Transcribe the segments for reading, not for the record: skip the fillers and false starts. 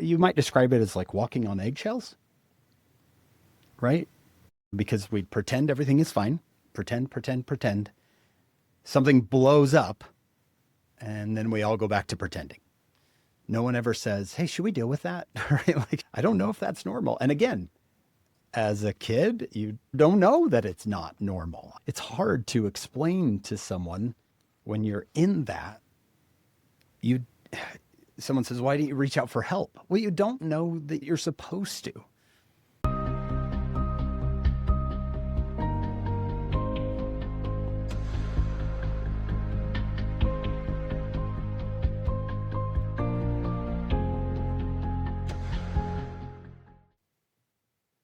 you might describe it as like walking on eggshells, right? Because we pretend everything is fine, pretend, pretend, pretend. Something blows up, and then we all go back to pretending. No one ever says, "Hey, should we deal with that?" Right? Like, I don't know if that's normal. And again, as a kid, you don't know that it's not normal. It's hard to explain to someone when you're in that. You Someone says, "Why didn't you reach out for help?" Well, you don't know that you're supposed to.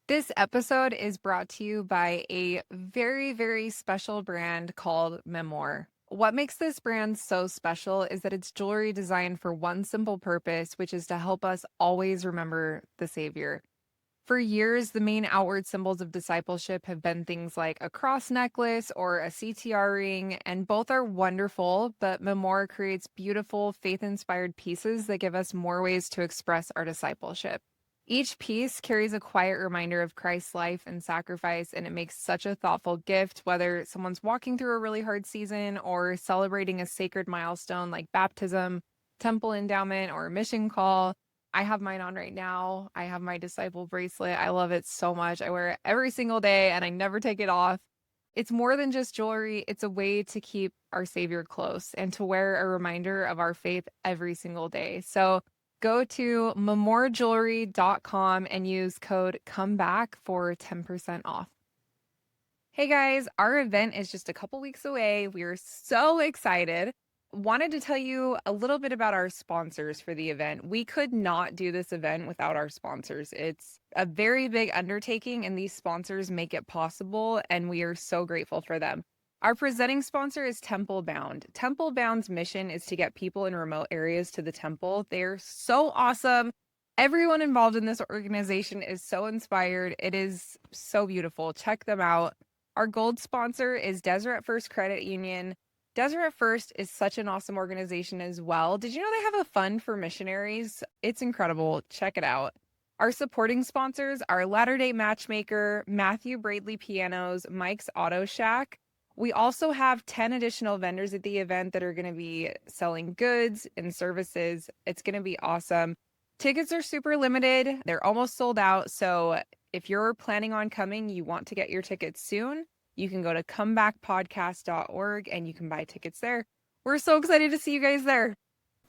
This episode is brought to you by a very, very special brand called Memoir. What makes this brand so special is that it's jewelry designed for one simple purpose, which is to help us always remember the Savior. For years, the main outward symbols of discipleship have been things like a cross necklace or a CTR ring, and both are wonderful, but Memoir creates beautiful, faith-inspired pieces that give us more ways to express our discipleship. Each piece carries a quiet reminder of Christ's life and sacrifice, and it makes such a thoughtful gift, whether someone's walking through a really hard season or celebrating a sacred milestone like baptism, temple endowment, or a mission call. I have mine on right now. I have my disciple bracelet. I love it so much. I wear it every single day and I never take it off. It's more than just jewelry. It's a way to keep our Savior close and to wear a reminder of our faith every single day. So go to memorjewelry.com and use code COMEBACK for 10% off. Hey guys, our event is just a couple weeks away. We are so excited. Wanted to tell you a little bit about our sponsors for the event. We could not do this event without our sponsors. It's a very big undertaking, and these sponsors make it possible, and we are so grateful for them. Our presenting sponsor is Temple Bound. Temple Bound's mission is to get people in remote areas to the temple. They're so awesome. Everyone involved in this organization is so inspired. It is so beautiful. Check them out. Our gold sponsor is Deseret First Credit Union. Deseret First is such an awesome organization as well. Did you know they have a fund for missionaries? It's incredible. Check it out. Our supporting sponsors are Latter-day Matchmaker, Matthew Braidley Pianos, Mike's Auto Shack. We also have 10 additional vendors at the event that are going to be selling goods and services. It's going to be awesome. Tickets are super limited. They're almost sold out. So if you're planning on coming, you want to get your tickets soon, you can go to comebackpodcast.org and you can buy tickets there. We're so excited to see you guys there.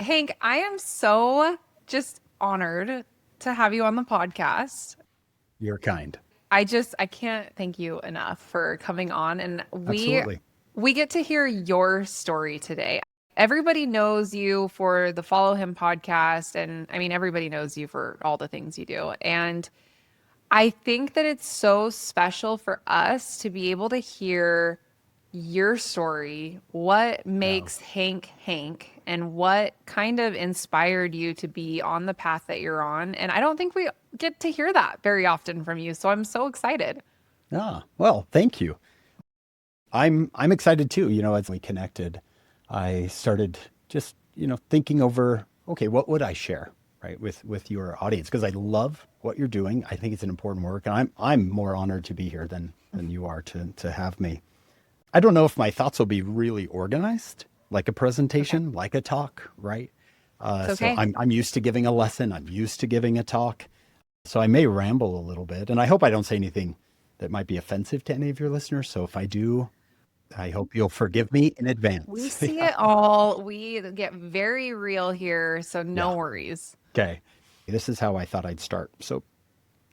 Hank, I am so just honored to have you on the podcast. You're kind. I can't thank you enough for coming on, and Absolutely. we get to hear your story today. Everybody knows you for the Follow Him podcast, and I mean everybody knows you for all the things you do. And I think that it's so special for us to be able to hear your story, what Yeah. makes Hank Hank, and what kind of inspired you to be on the path that you're on. And I don't think we get to hear that very often from you. So I'm so excited. Ah, well, thank you. I'm excited too. As we connected, I started just, thinking over, okay, what would I share, right, with your audience? Because I love what you're doing. I think it's an important work, and I'm more honored to be here than you are to have me. I don't know if my thoughts will be really organized, like a Okay. presentation, like a talk, right? It's So okay. I'm used to giving a lesson. I'm used to giving a talk. So I may ramble a little bit, and I hope I don't say anything that might be offensive to any of your listeners. So if I do, I hope you'll forgive me in We advance. see Yeah. it all. We get very real here. So Yeah. no worries. Okay. This is how I thought I'd start. So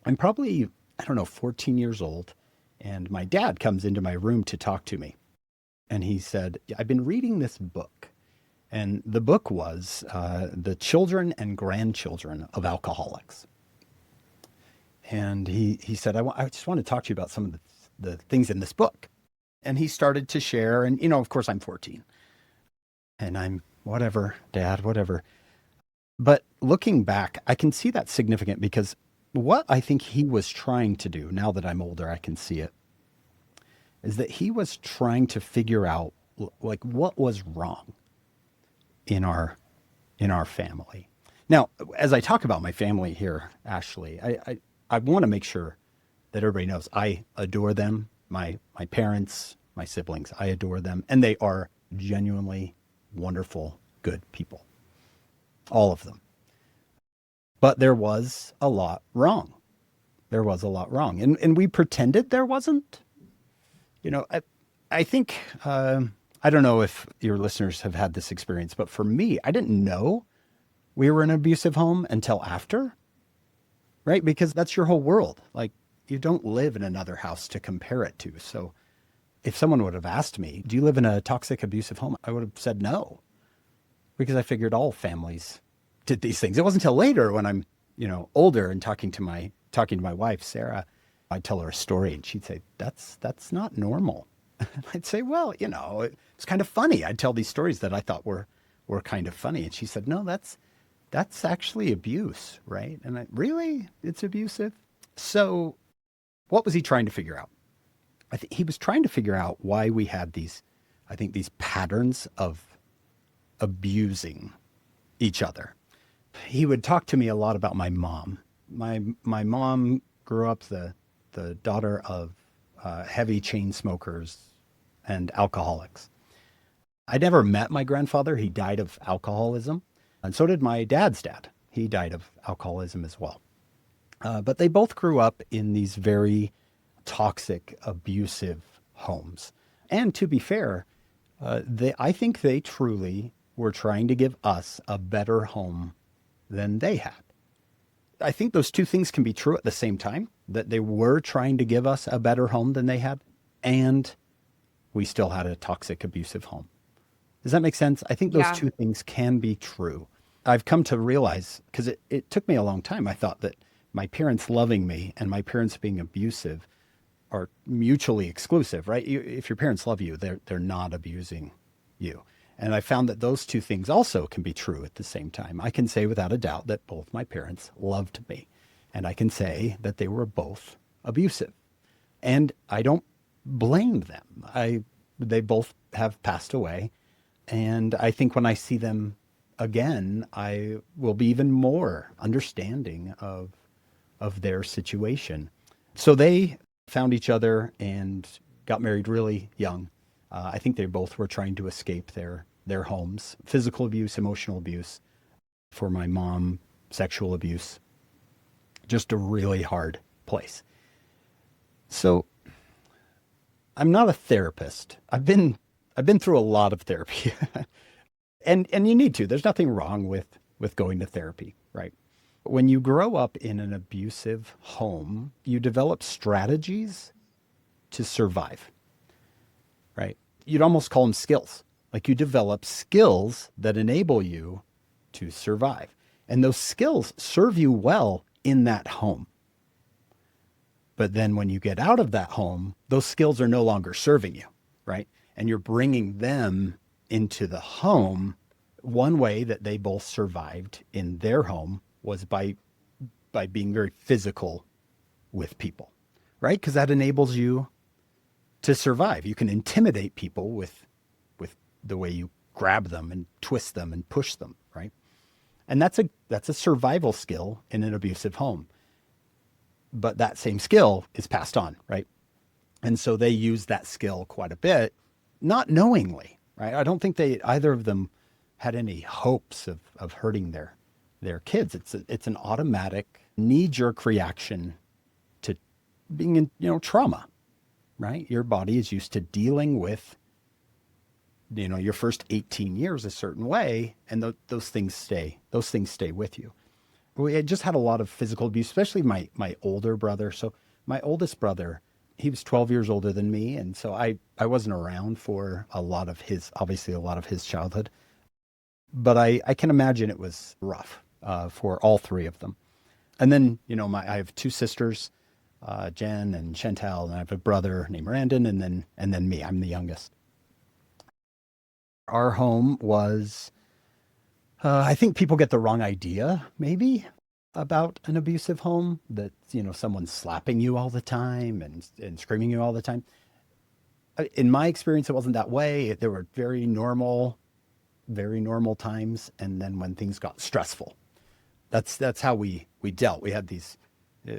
I'm probably, I don't know, 14 years old, and my dad comes into my room to talk to me. And he said, I've been reading this book. And the book was The Children and Grandchildren of Alcoholics. And he said, I just want to talk to you about some of the things in this book. And he started to share. And, of course, I'm 14. And I'm, whatever, Dad, whatever. But looking back, I can see that significant because what I think he was trying to do, now that I'm older, I can see it, is that he was trying to figure out like what was wrong in our family. Now, as I talk about my family here, Ashley, I want to make sure that everybody knows I adore them, my parents, my siblings. I adore them, and they are genuinely wonderful, good people, all of them. But there was a lot wrong. There was a lot wrong, and we pretended there wasn't. You know, I think I don't know if your listeners have had this experience, but for me, I didn't know we were in an abusive home until after, right? Because that's your whole world. Like, you don't live in another house to compare it to. So if someone would have asked me, do you live in a toxic, abusive home? I would have said no, because I figured all families did these things. It wasn't until later when I'm, older and talking to my wife, Sarah, I'd tell her a story and she'd say, that's not normal. I'd say, well, it's kind of funny. I'd tell these stories that I thought were kind of funny. And she said, no, that's actually abuse, right? And really, it's abusive. So what was he trying to figure out? I think he was trying to figure out why we had these patterns of abusing each other. He would talk to me a lot about my mom. My mom grew up the daughter of heavy chain smokers and alcoholics. I never met my grandfather. He died of alcoholism. And so did my dad's dad. He died of alcoholism as well. But they both grew up in these very toxic, abusive homes. And to be fair, I think they truly were trying to give us a better home than they had. I think those two things can be true at the same time, that they were trying to give us a better home than they had, and we still had a toxic, abusive home. Does that make sense? I think those Yeah. two things can be true. I've come to realize, because it took me a long time, I thought that my parents loving me and my parents being abusive are mutually exclusive, right? If your parents love you, they're not abusing you. And I found that those two things also can be true at the same time. I can say without a doubt that both my parents loved me, and I can say that they were both abusive. And I don't blame them. They both have passed away, and I think when I see them again, I will be even more understanding of their situation. So they found each other and got married really young. I think they both were trying to escape their homes, physical abuse, emotional abuse. For my mom, sexual abuse, just a really hard place. So I'm not a therapist. I've been through a lot of therapy, and you need to. There's nothing wrong with going to therapy, right? When you grow up in an abusive home, you develop strategies to survive, right? You'd almost call them skills. Like, you develop skills that enable you to survive. And those skills serve you well in that home. But then when you get out of that home, those skills are no longer serving you, right? And you're bringing them into the home. One way that they both survived in their home was by being very physical with people, right? Because that enables you to survive. You can intimidate people with the way you grab them and twist them and push them, right? And that's a survival skill in an abusive home. But that same skill is passed on, right? And so they use that skill quite a bit, not knowingly, right? I don't think either of them had any hopes of hurting their kids. It's an automatic knee-jerk reaction to being in, trauma, right? Your body is used to dealing with, your first 18 years a certain way, and those things stay with you. We had just had a lot of physical abuse, especially my older brother. So my oldest brother, he was 12 years older than me, and so I wasn't around for obviously a lot of his childhood. But I can imagine it was rough for all three of them. And then, I have two sisters, Jen and Chantal, and I have a brother named Brandon, and then me. I'm the youngest. Our home was, I think people get the wrong idea, maybe, about an abusive home, that, someone's slapping you all the time and screaming you all the time. In my experience, it wasn't that way. There were very normal times. And then when things got stressful, That's how we dealt. We had uh,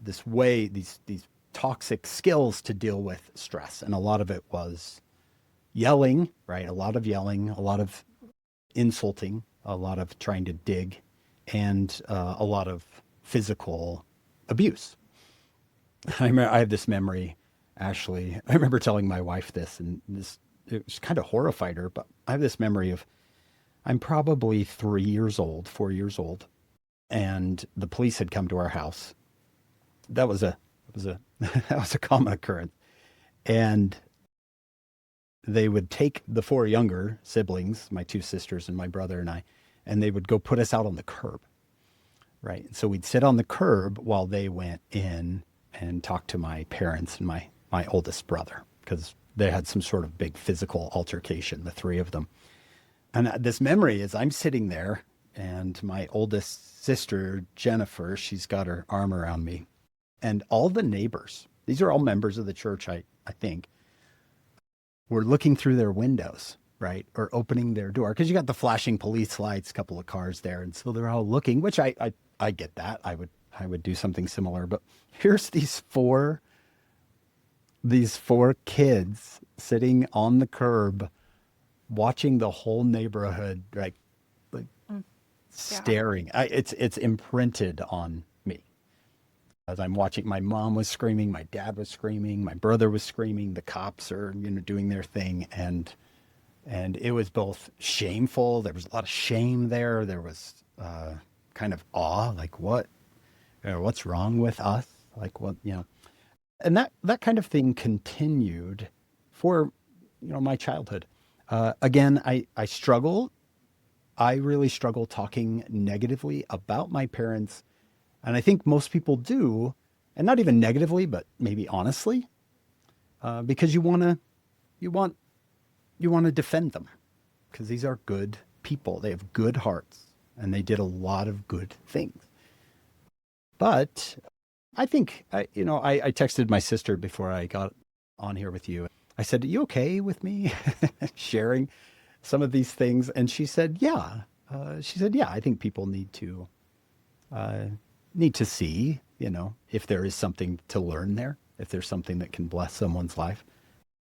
these toxic skills to deal with stress, and a lot of it was yelling, right? A lot of yelling, a lot of insulting, a lot of trying to dig, and a lot of physical abuse. I have this memory, Ashley. I remember telling my wife this, and this it was kind of horrified her. But I have this memory of I'm probably 3 years old, 4 years old, and the police had come to our house. That was a that was a common occurrence, and they would take the four younger siblings, my two sisters and my brother and I, and they would go put us out on the curb, right? And so we'd sit on the curb while they went in and talked to my parents and my oldest brother because they had some sort of big physical altercation, the three of them. And this memory is I'm sitting there and my oldest sister, Jennifer, she's got her arm around me. And all the neighbors, these are all members of the church, I think, were looking through their windows, right? Or opening their door. Because you got the flashing police lights, a couple of cars there. And so they're all looking, which I get that. I would do something similar. But here's these four kids sitting on the curb watching the whole neighborhood like Mm, yeah. staring. It's imprinted on me. As I'm watching, my mom was screaming, my dad was screaming, my brother was screaming, the cops are, doing their thing. And it was both shameful. There was a lot of shame there. There was kind of awe, like what's wrong with us? Like what. And that kind of thing continued for, my childhood. Again, I struggle. I really struggle talking negatively about my parents. And I think most people do, and not even negatively, but maybe honestly, because you want to defend them because these are good people. They have good hearts and they did a lot of good things. But I think, I texted my sister before I got on here with you. I said, "Are you okay with me sharing some of these things?" And she said, "Yeah." Yeah, I think people need to see, if there is something to learn there, if there's something that can bless someone's life.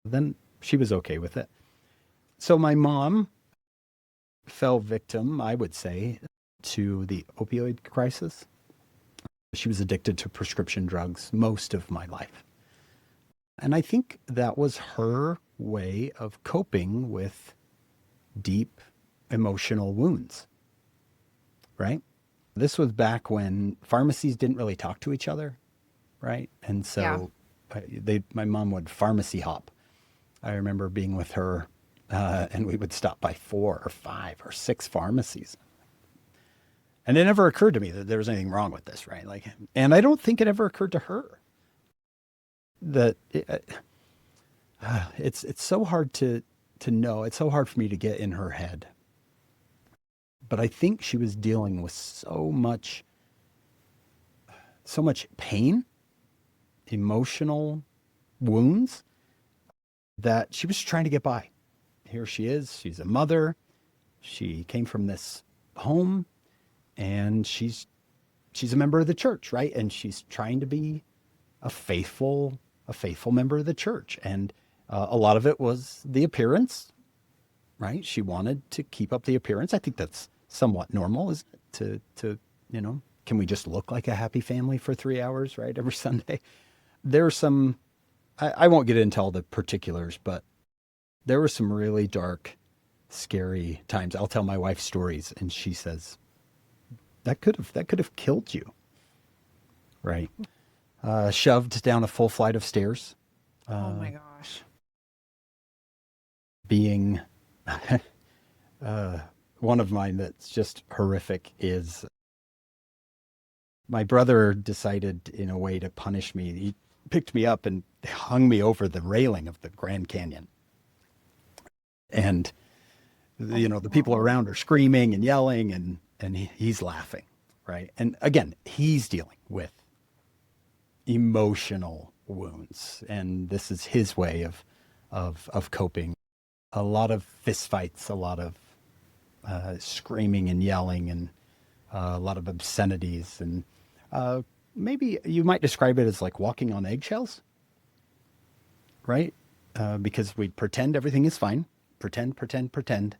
Then she was okay with it. So my mom fell victim, I would say, to the opioid crisis. She was addicted to prescription drugs most of my life. And I think that was her way of coping with deep emotional wounds, right? This was back when pharmacies didn't really talk to each other, right? And Yeah. so my mom would pharmacy hop. I remember being with her, and we would stop by 4 or 5 or 6 pharmacies. And it never occurred to me that there was anything wrong with this, right? And I don't think it ever occurred to her that it's so hard to know. It's so hard for me to get in her head. But I think she was dealing with so much pain, emotional wounds that she was trying to get by. Here she is. She's a mother. She came from this home and she's a member of the church, right? And she's trying to be a faithful member of the church. And a lot of it was the appearance, right? She wanted to keep up the appearance. I think that's somewhat normal, isn't it? Can we just look like a happy family for 3 hours, right? Every Sunday. There are some, I won't get into all the particulars, but there were some really dark, scary times. I'll tell my wife stories and she says, that could have killed you, right? Shoved down a full flight of stairs. Oh Uh, my gosh. being one of mine that's just horrific is my brother decided in a way to punish me. He picked me up and hung me over the railing of the Grand Canyon. And, Oh the people no. around are screaming and yelling and he's laughing, right? And again, he's dealing with emotional wounds. And this is his way of coping. A lot of fistfights, a lot of screaming and yelling, a lot of obscenities, and maybe you might describe it as like walking on eggshells, right? Because we pretend everything is fine, pretend, pretend, pretend.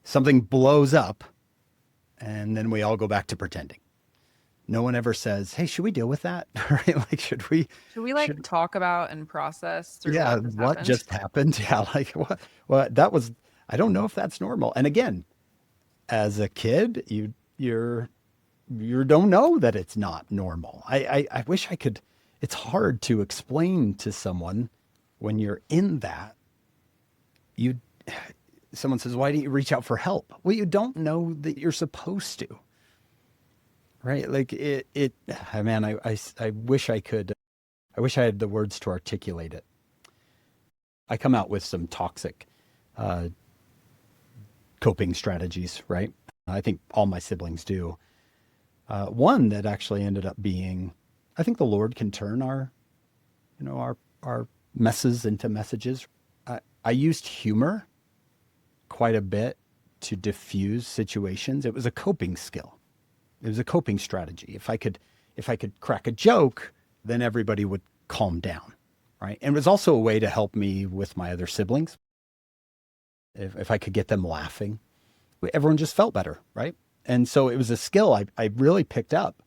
Something blows up, and then we all go back to pretending. No one ever says, "Hey, should we deal with that?" Right? Like, Should we like should, talk about and process through yeah, what just what happened? just happened? Yeah, like what? Well, that was. I don't know if that's normal. And again, as a kid, you don't know that it's not normal. I wish I could. It's hard to explain to someone when you're in that. You, someone says, "Why didn't you reach out for help?" Well, you don't know that you're supposed to, right? Like man, I wish I could. I wish I had the words to articulate it. I come out with some toxic uh, coping strategies, right? I think all my siblings do. One that actually ended up being, I think the Lord can turn our messes into messages. I used humor quite a bit to diffuse situations. It was a coping skill. It was a coping strategy. If I could crack a joke, then everybody would calm down, right? And it was also a way to help me with my other siblings. If I could get them laughing, everyone just felt better, right? And so it was a skill I really picked up,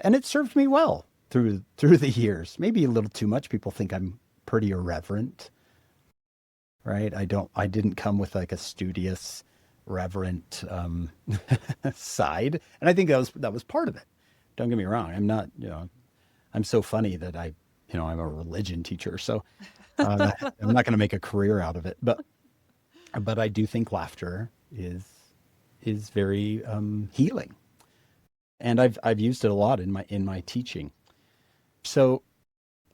and it served me well through the years. Maybe a little too much. People think I'm pretty irreverent, right? I didn't come with like a studious, reverent side, and I think that was part of it. Don't get me wrong. I'm not, I'm so funny that I'm a religion teacher, so I'm not going to make a career out of it. But I do think laughter is very healing, and I've used it a lot in my teaching. So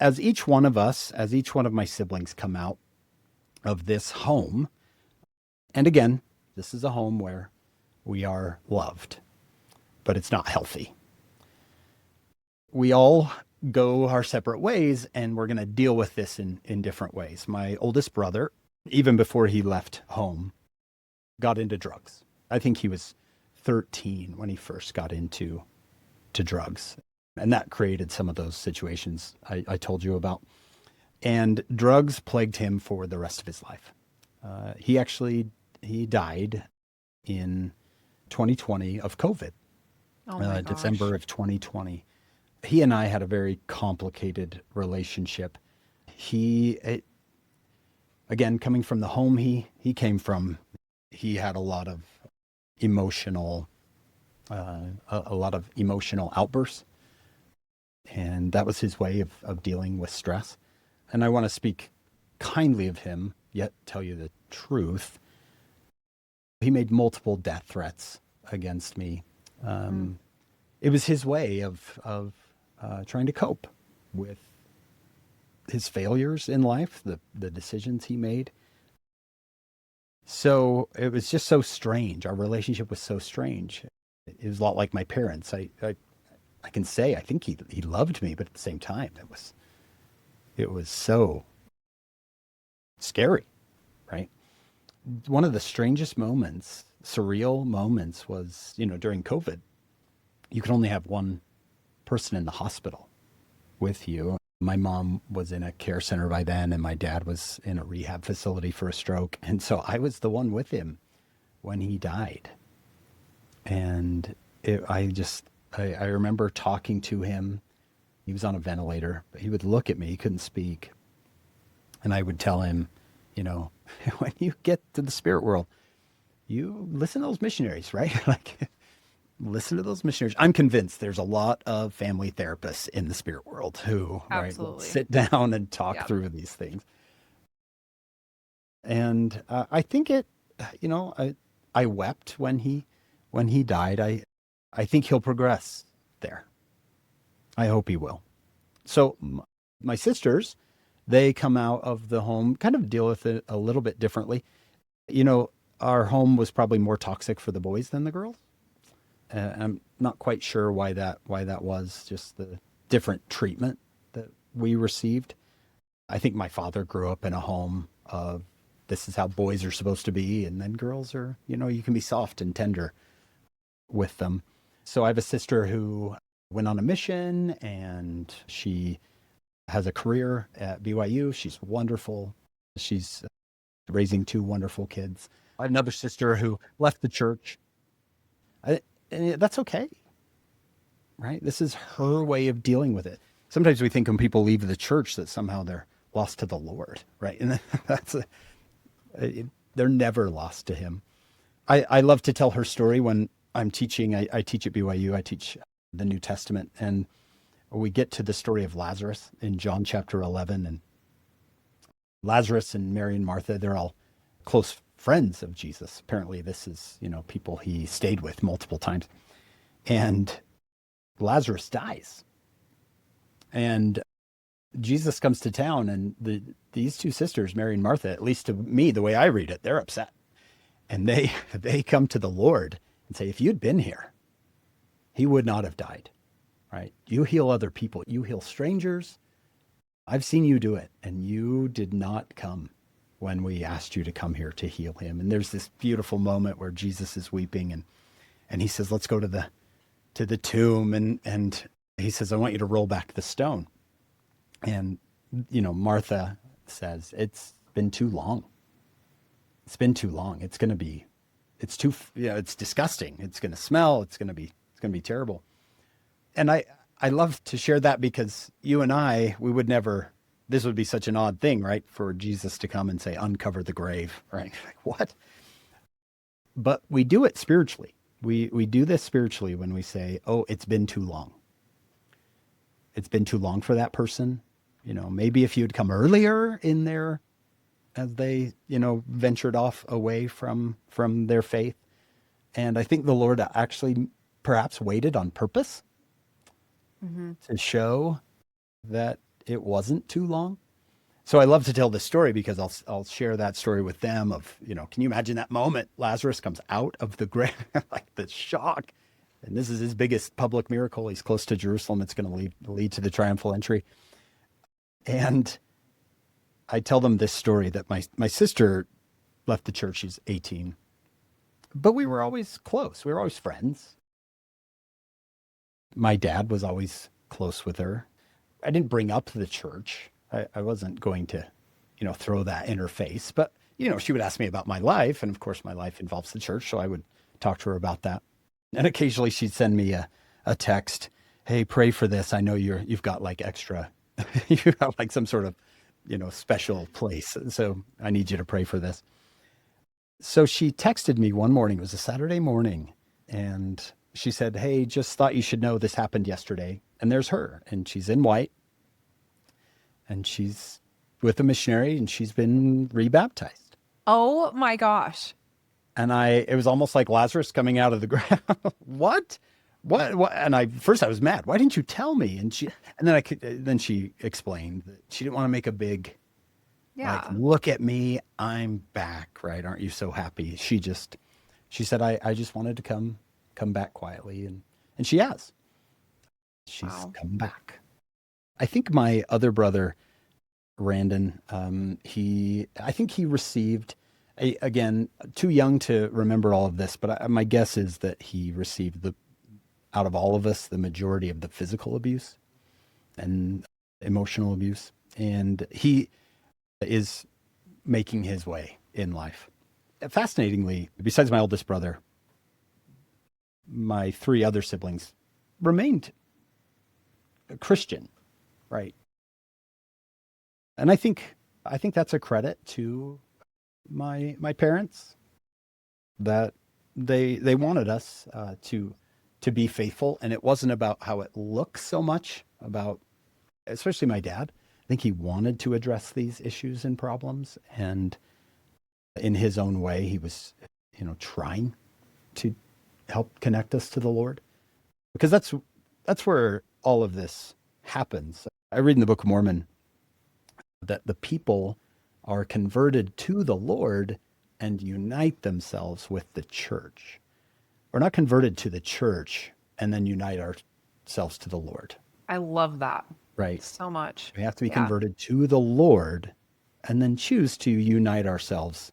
as each one of my siblings come out of this home, and again, this is a home where we are loved, but it's not healthy. We all go our separate ways, and we're going to deal with this in different ways. My oldest brother, even before he left home, got into drugs. I think he was 13 when he first got into to drugs. And that created some of those situations I told you about. And drugs plagued him for the rest of his life. He died in 2020 of COVID, Oh my gosh. December of 2020. He and I had a very complicated relationship. He, again, coming from the home he came from, he had emotional, a lot of emotional outbursts, and that was his way of dealing with stress. And I want to speak kindly of him, yet tell you the truth. He made multiple death threats against me. Mm. It was his way of trying to cope with his failures in life, the decisions he made. So it was just so strange. Our relationship was so strange. It was a lot like my parents. I can say I think he loved me, but at the same time, it was so scary, right? One of the strangest moments, surreal moments, was during COVID. You could only have one person in the hospital with you. My mom was in a care center by then, and my dad was in a rehab facility for a stroke. And so I was the one with him when he died. And I remember talking to him. He was on a ventilator, but he would look at me. He couldn't speak. And I would tell him, you know, when you get to the spirit world, you listen to those missionaries, right? Like, listen to those missionaries. I'm convinced there's a lot of family therapists in the spirit world who, right, will Absolutely. sit down and talk Yeah. through these things. And I think you know, I wept when he died. I think he'll progress there. I hope he will. So my sisters, they come out of the home, kind of deal with it a little bit differently. You know, our home was probably more toxic for the boys than the girls. I'm not quite sure why that was, just the different treatment that we received. I think my father grew up in a home of this is how boys are supposed to be, and then girls are, you know, you can be soft and tender with them. So I have a sister who went on a mission and she has a career at BYU. She's wonderful. She's raising two wonderful kids. I have another sister who left the church. And that's okay, right? This is her way of dealing with it. Sometimes we think when people leave the church that somehow they're lost to the Lord, right? And that's they're never lost to him. I love to tell her story when I'm teaching. I teach at BYU. I teach the New Testament, and we get to the story of Lazarus in John chapter 11. And Lazarus and Mary and Martha, they're all close friends of Jesus. Apparently, this is, people he stayed with multiple times. And Lazarus dies. And Jesus comes to town, and these two sisters, Mary and Martha, at least to me, the way I read it, they're upset. And they come to the Lord and say, if you'd been here, he would not have died, right? You heal other people. You heal strangers. I've seen you do it, and you did not come when we asked you to come here to heal him. And there's this beautiful moment where Jesus is weeping, and he says, let's go to the tomb. And he says, I want you to roll back the stone. And, Martha says, it's been too long. It's been too long. It's disgusting. It's going to smell. It's going to be terrible. And I love to share that because you and I, we would never, this would be such an odd thing, right? For Jesus to come and say, uncover the grave, right? Like, what? But we do it spiritually. We do this spiritually when we say, oh, it's been too long. It's been too long for that person. Maybe if you'd come earlier in there as they, ventured off away from their faith. And I think the Lord actually perhaps waited on purpose to show that it wasn't too long. So I love to tell this story because I'll share that story with them of, can you imagine that moment? Lazarus comes out of the grave, like the shock. And this is his biggest public miracle. He's close to Jerusalem. It's going to lead to the triumphal entry. And I tell them this story that my sister left the church. She's 18. But we were always close. We were always friends. My dad was always close with her. I didn't bring up the church. I wasn't going to, throw that in her face. But, she would ask me about my life. And of course, my life involves the church. So I would talk to her about that. And occasionally she'd send me a text. Hey, pray for this. I know you've got like extra, you've got like some sort of, special place. So I need you to pray for this. So she texted me one morning. It was a Saturday morning. And she said, hey, just thought you should know this happened yesterday. And there's her. And she's in white. And she's with a missionary and she's been rebaptized. Oh my gosh. And it was almost like Lazarus coming out of the ground. What? And first I was mad. Why didn't you tell me? And then she explained that she didn't want to make a big, like, look at me, I'm back, right? Aren't you so happy? She said, I just wanted to come back quietly. And she has. She's come back. I think my other brother, Randon, I think he received, again, too young to remember all of this, but my guess is that he received out of all of us, the majority of the physical abuse and emotional abuse. And he is making his way in life. Fascinatingly, besides my oldest brother, my three other siblings remained Christian, right? And I think that's a credit to my parents that they wanted us to be faithful, and it wasn't about how it looks so much about, especially my dad. I think he wanted to address these issues and problems, and in his own way, he was, trying to help connect us to the Lord, because that's where all of this happens. I read in the Book of Mormon that the people are converted to the Lord and unite themselves with the church. We're not converted to the church and then unite ourselves to the Lord. I love that. Right. So much. We have to be converted to the Lord and then choose to unite ourselves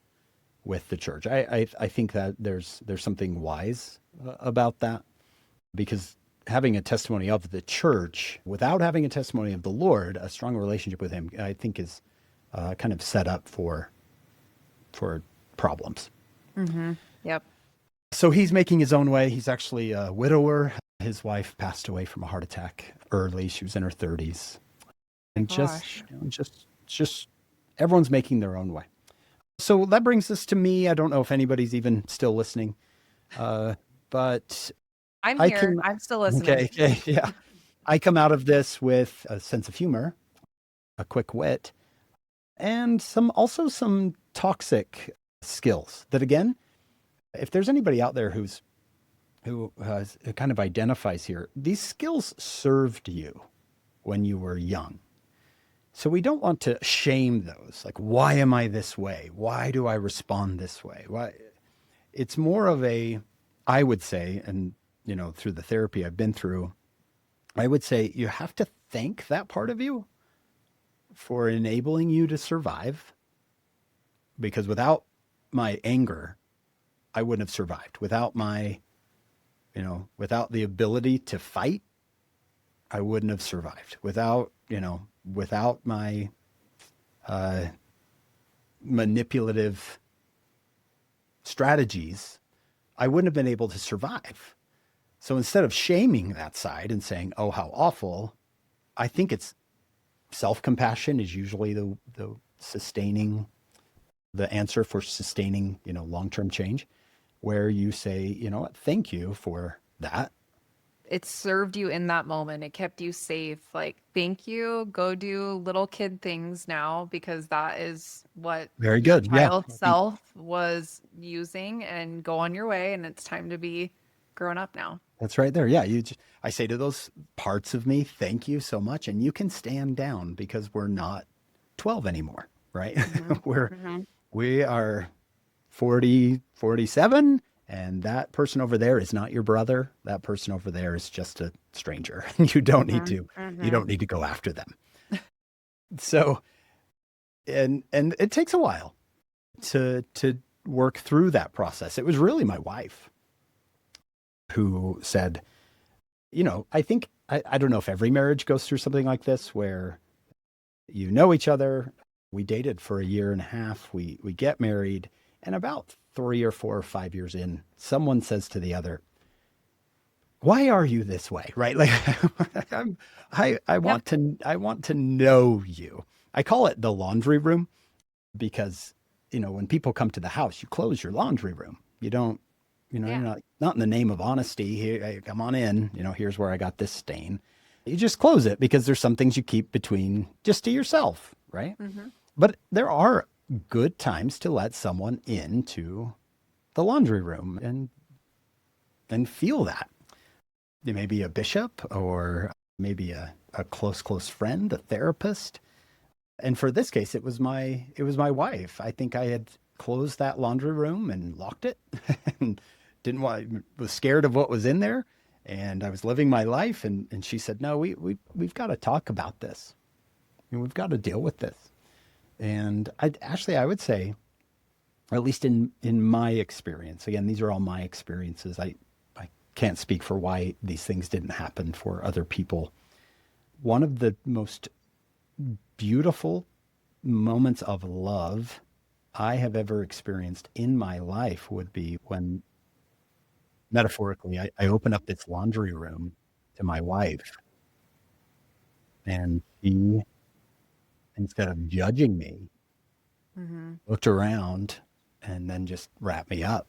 with the church. I think that there's something wise about that. because having a testimony of the church without having a testimony of the Lord, a strong relationship with him, I think is kind of set up for problems. Mm-hmm. Yep. So he's making his own way. He's actually a widower. His wife passed away from a heart attack early. She was in her 30s. My And gosh. just everyone's making their own way. So that brings us to me. I don't know if anybody's even still listening, but I'm I here. can. I'm still listening. Okay, yeah. I come out of this with a sense of humor, a quick wit, and some toxic skills. That again, if there's anybody out there who kind of identifies here, these skills served you when you were young. So we don't want to shame those. Like, why am I this way? Why do I respond this way? Why? It's more of a, I would say, and through the therapy I've been through, I would say you have to thank that part of you for enabling you to survive. Because without my anger, I wouldn't have survived. Without the ability to fight, I wouldn't have survived. Without my manipulative strategies, I wouldn't have been able to survive. So instead of shaming that side and saying, "Oh, how awful," I think it's self-compassion is usually the answer for sustaining, long-term change, where you say, "You know what? Thank you for that." It served you in that moment. It kept you safe. Like, thank you. Go do little kid things now because that is what Very your good. Yeah. child I think self was using, and go on your way. And it's time to be grown up now. that's right there. Yeah. I say to those parts of me, thank you so much. And you can stand down because we're not 12 anymore, right? Mm-hmm. we're, Mm-hmm. we are 40, 47, and that person over there is not your brother. That person over there is just a stranger. You don't need Mm-hmm. to, you Mm-hmm. don't need to go after them. So, and it takes a while to work through that process. It was really my wife who said, I think, I don't know if every marriage goes through something like this where you know each other. We dated for a year and a half. We get married, and about 3 or 4 or 5 years in, someone says to the other, "Why are you this way?" Right? Like, Yep. I want to know you. I call it the laundry room because when people come to the house, you close your laundry room. You don't, you're Yeah. not in the name of honesty. Here, hey, come on in. Here's where I got this stain. You just close it because there's some things you keep between just to yourself, right? Mm-hmm. But there are good times to let someone into the laundry room and feel that. It may be a bishop or maybe a close friend, a therapist. And for this case, it was my wife. I think I had closed that laundry room and locked it and was scared of what was in there. And I was living my life. And she said, "No, we've got to talk about this. We've got to deal with this." And I would say, at least in my experience, again, these are all my experiences. I can't speak for why these things didn't happen for other people. One of the most beautiful moments of love I have ever experienced in my life would be when, metaphorically, I open up this laundry room to my wife, and she, instead of judging me, Mm-hmm. looked around and then just wrapped me up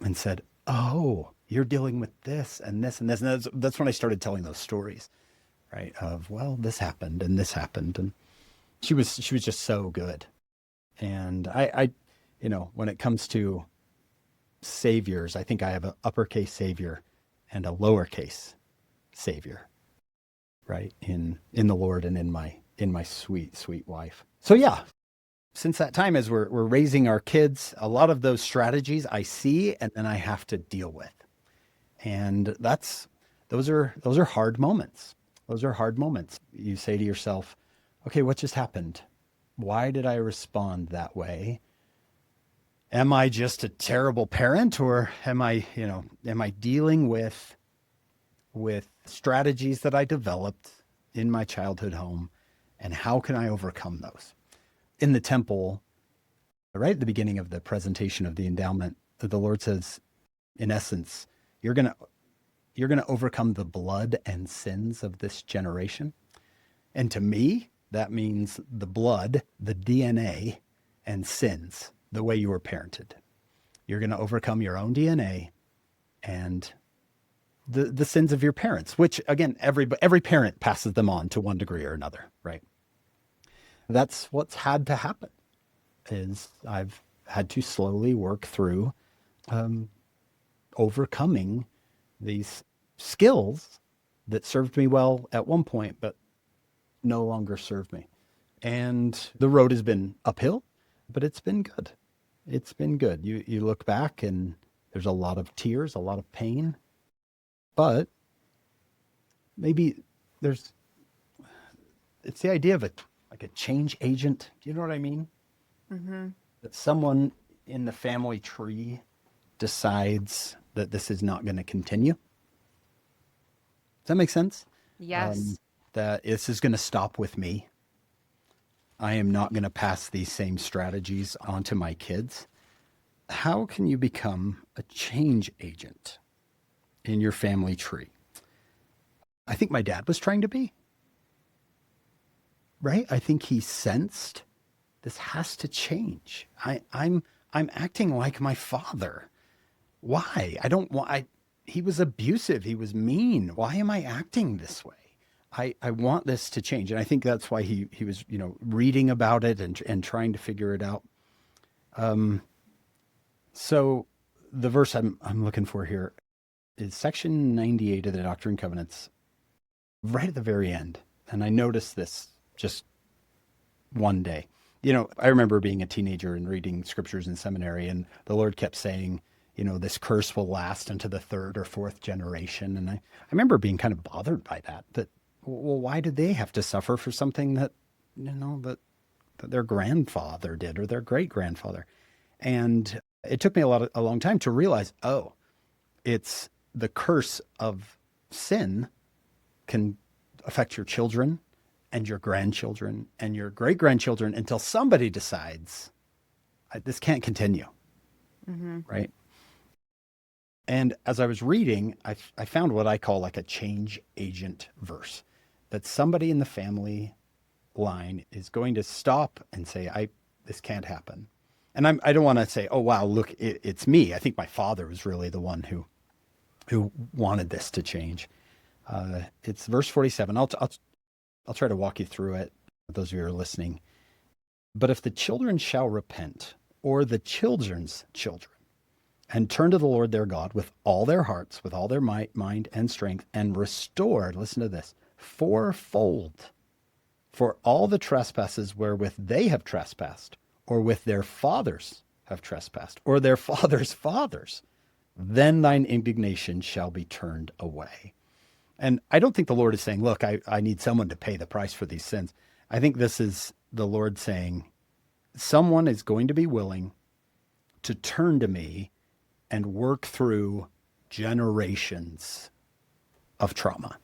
and said, "Oh, you're dealing with this and this and this." And that's when I started telling those stories, right? Of, well, this happened and this happened. And she was just so good. And when it comes to saviors, I think I have an uppercase savior and a lowercase savior, right? In the Lord and in my sweet, sweet wife. So yeah, since that time, as we're raising our kids, a lot of those strategies I see and then I have to deal with. And those are hard moments. Those are hard moments. You say to yourself, "Okay, what just happened? Why did I respond that way? Am I just a terrible parent, or am I dealing with with strategies that I developed in my childhood home, and how can I overcome those? In the temple, right at the beginning of the presentation of the endowment, the Lord says, in essence, you're going to overcome the blood and sins of this generation. And to me, that means the blood, the DNA, and sins, the way you were parented. You're going to overcome your own DNA and the sins of your parents, which again, every parent passes them on to one degree or another, right? That's what's had to happen. Is I've had to slowly work through overcoming these skills that served me well at one point, but no longer serve me. And the road has been uphill, but it's been good. It's been good. You look back and there's a lot of tears, a lot of pain, but maybe it's the idea of like a change agent. Do you know what I mean? Mm-hmm. That someone in the family tree decides that this is not going to continue. Does that make sense? Yes. That this is going to stop with me. I am not going to pass these same strategies on to my kids. How can you become a change agent in your family tree? I think my dad was trying to be, right? I think he sensed this has to change. I'm acting like my father. Why? I don't want. He was abusive. He was mean. Why am I acting this way? I want this to change, and I think that's why he was reading about it and trying to figure it out. So the verse I'm looking for here is section 98 of the Doctrine and Covenants, right at the very end. And I noticed this just one day. I remember being a teenager and reading scriptures in seminary, and the Lord kept saying, this curse will last into the third or fourth generation. And I remember being kind of bothered by that, well, why did they have to suffer for something that their grandfather did or their great grandfather? And it took me a long time to realize, it's the curse of sin can affect your children and your grandchildren and your great grandchildren until somebody decides this can't continue. Mm-hmm. Right. And as I was reading, I found what I call like a change agent verse, that somebody in the family line is going to stop and say, this can't happen. And I don't want to say, oh, wow, look, it's me. I think my father was really the one who wanted this to change. It's verse 47. I'll try to walk you through it, those of you who are listening. But if the children shall repent, or the children's children, and turn to the Lord their God with all their hearts, with all their might, mind, and strength, and restore, listen to this, fourfold for all the trespasses wherewith they have trespassed, or with their fathers have trespassed, or their fathers' fathers, then thine indignation shall be turned away. And I don't think the Lord is saying, look, I need someone to pay the price for these sins. I think this is the Lord saying, someone is going to be willing to turn to me and work through generations of trauma.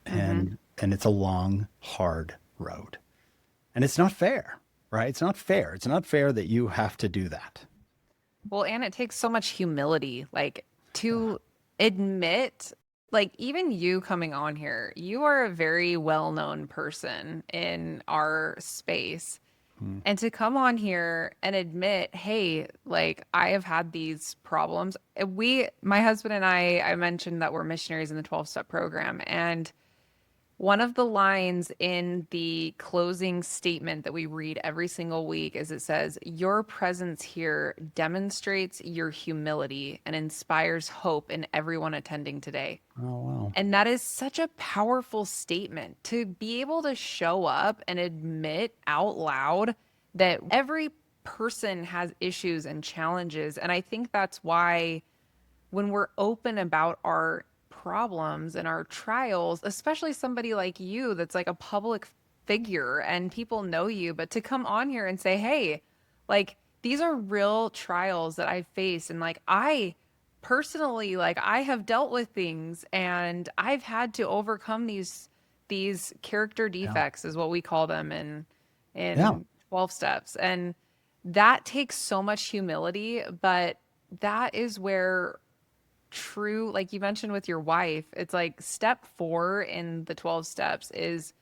Mm-hmm. And it's a long, hard road. And it's not fair, right? It's not fair. It's not fair that you have to do that. Well, and it takes so much humility, like to admit, like even you coming on here, you are a very well-known person in our space. And to come on here and admit, hey, like I have had these problems. My husband and I mentioned that we're missionaries in the 12-step program. And one of the lines in the closing statement that we read every single week is it says, your presence here demonstrates your humility and inspires hope in everyone attending today. Oh, wow. And that is such a powerful statement to be able to show up and admit out loud that every person has issues and challenges. And I think that's why when we're open about our problems and our trials, especially somebody like you that's like a public figure and people know you, but to come on here and say, hey, like these are real trials that I face and like I personally, like I have dealt with things and I've had to overcome these character Yeah. defects is what we call them Yeah. in 12 steps. And that takes so much humility, but that is where true, like you mentioned with your wife, it's like step 4 in the 12 steps is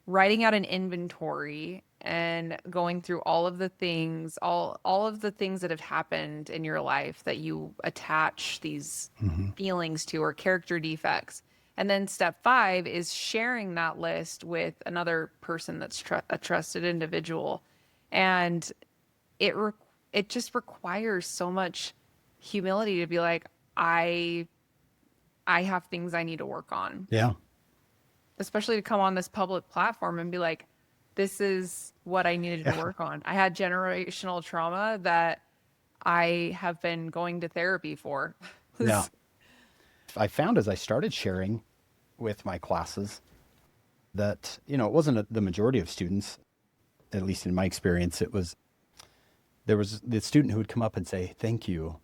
writing out an inventory and going through all of the things, all of the things that have happened in your life that you attach these Hmm. feelings to or character defects. And then step 5 is sharing that list with another person that's a trusted individual. And it re- it just requires so much humility to be like, I I have things I need to work on, Yeah. especially to come on this public platform and be like, this is what I needed to Yeah. work on. I had generational trauma that I have been going to therapy for. Yeah. I found as I started sharing with my classes that, it wasn't the majority of students, at least in my experience. There was the student who would come up and say, thank you.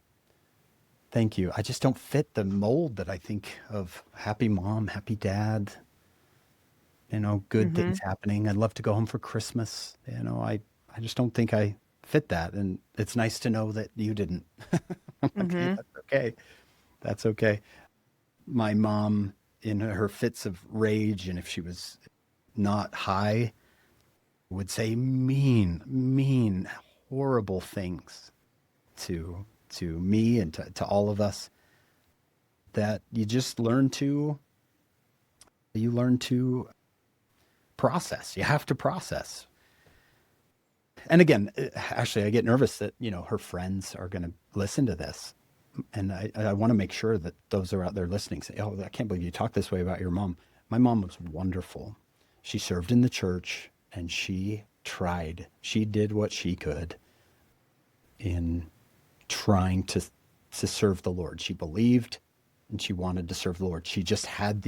Thank you. I just don't fit the mold that I think of happy mom, happy dad, good Hmm. things happening. I'd love to go home for Christmas. I just don't think I fit that. And it's nice to know that you didn't. I'm like, okay, Hmm. that's okay. That's okay. My mom, in her fits of rage, and if she was not high, would say mean, horrible things to me and to all of us that you learn to process. You have to process. And again, actually, I get nervous that, her friends are going to listen to this. And I want to make sure that those who are out there listening say, oh, I can't believe you talk this way about your mom. My mom was wonderful. She served in the church and she tried. She did what she could in trying to serve the Lord. She believed and she wanted to serve the Lord. She had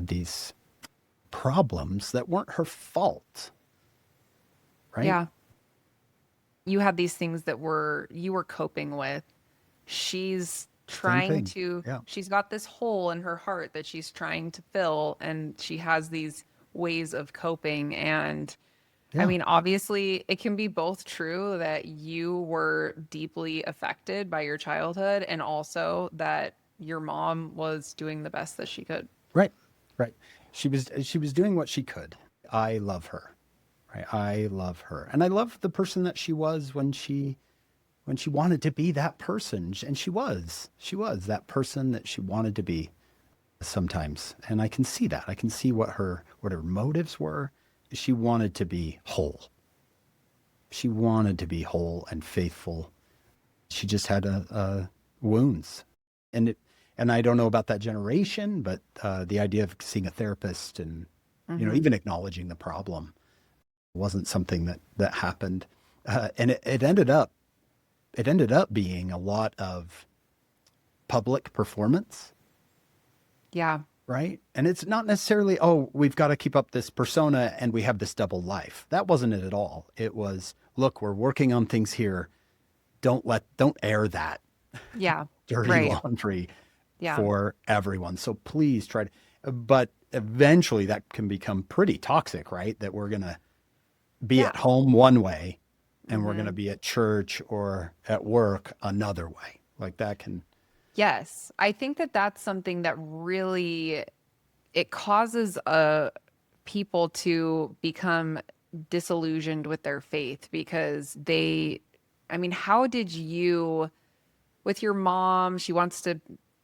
these problems that weren't her fault, right? Yeah. You had these things that you were coping with. She's Same thing. Yeah. she's got this hole in her heart that she's trying to fill, and she has these ways of coping. And I Yeah. mean, obviously, it can be both true that you were deeply affected by your childhood and also that your mom was doing the best that she could. Right. Right. She was doing what she could. I love her. Right. I love her. And I love the person that she was when she wanted to be that person. And she was. She was that person that she wanted to be sometimes. And I can see that. I can see what her motives were. She wanted to be whole. She wanted to be whole and faithful. She just had wounds. And I don't know about that generation, but the idea of seeing a therapist and Hmm. even acknowledging the problem wasn't something that happened. And it ended up being a lot of public performance, Yeah. right? And it's not necessarily, oh, we've got to keep up this persona and we have this double life. That wasn't it at all. It was, look, we're working on things here. Don't air that Yeah. dirty Right. laundry Yeah. for everyone. So please try to, but eventually that can become pretty toxic, right? That we're going to be Yeah. at home one way and we're going Hmm. to be at church or at work another way. Like that can, Yes. I think that that's something that really it causes people to become disillusioned with their faith because I mean, how did you with your mom, she wants to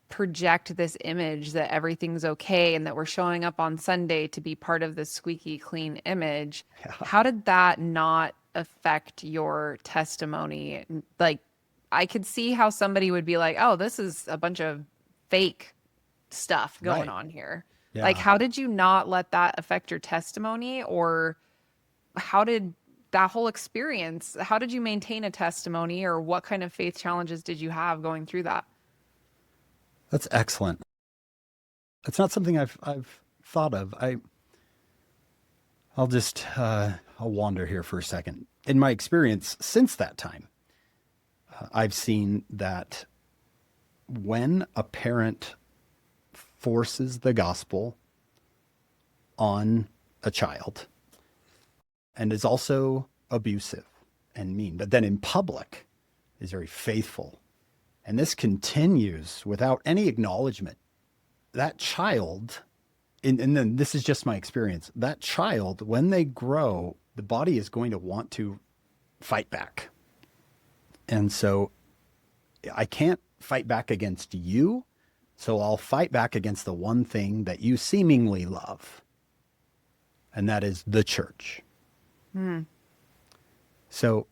project this image that everything's okay and that we're showing up on Sunday to be part of this squeaky clean image. yeah, How did that not affect your testimony? Like, I could see how somebody would be like, oh, this is a bunch of fake stuff going right. on here. Like, Yeah. how did you not let that affect your testimony? Or how did that whole experience, how did you maintain a testimony, or what kind of faith challenges did you have going through that? That's excellent. It's not something I've thought of. I'll wander here for a second. In my experience since that time, I've seen that when a parent forces the gospel on a child and is also abusive and mean, but then in public is very faithful, and this continues without any acknowledgement, that child, and then this is just my experience, that child, when they grow, the body is going to want to fight back. And so I can't fight back against you. So I'll fight back against the one thing that you seemingly love, and that is the church. So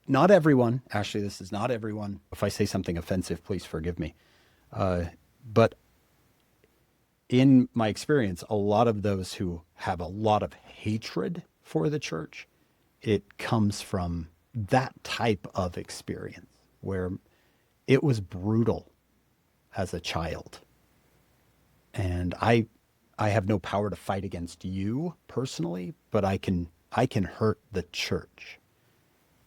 not everyone, Ashley, this is not everyone. If I say something offensive, please forgive me. But in my experience, a lot of those who have a lot of hatred for the church, it comes from that type of experience where it was brutal as a child. And I have no power to fight against you personally, but I can hurt the church,